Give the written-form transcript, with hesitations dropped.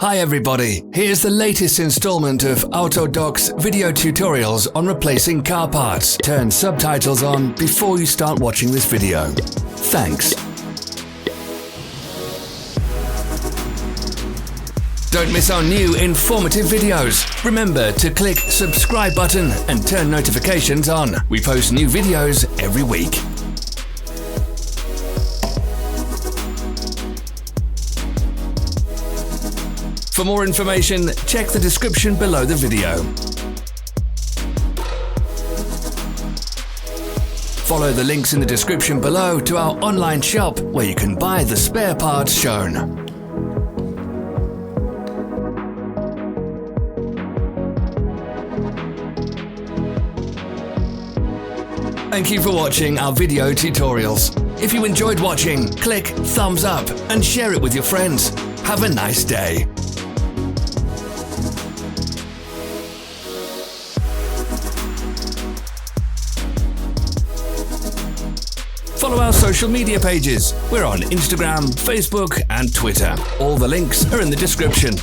Hi everybody, here's the latest installment of Autodoc's video tutorials on replacing car parts. Turn subtitles on before you start watching this video. Thanks. Don't miss our new informative videos. Remember to click subscribe button and turn notifications on. We post new videos every week. For more information, check the description below the video. Follow the links in the description below to our online shop where you can buy the spare parts shown. Thank you for watching our video tutorials. If you enjoyed watching, click thumbs up and share it with your friends. Have a nice day. Follow our social media pages. We're on Instagram, Facebook and Twitter. All the links are in the description.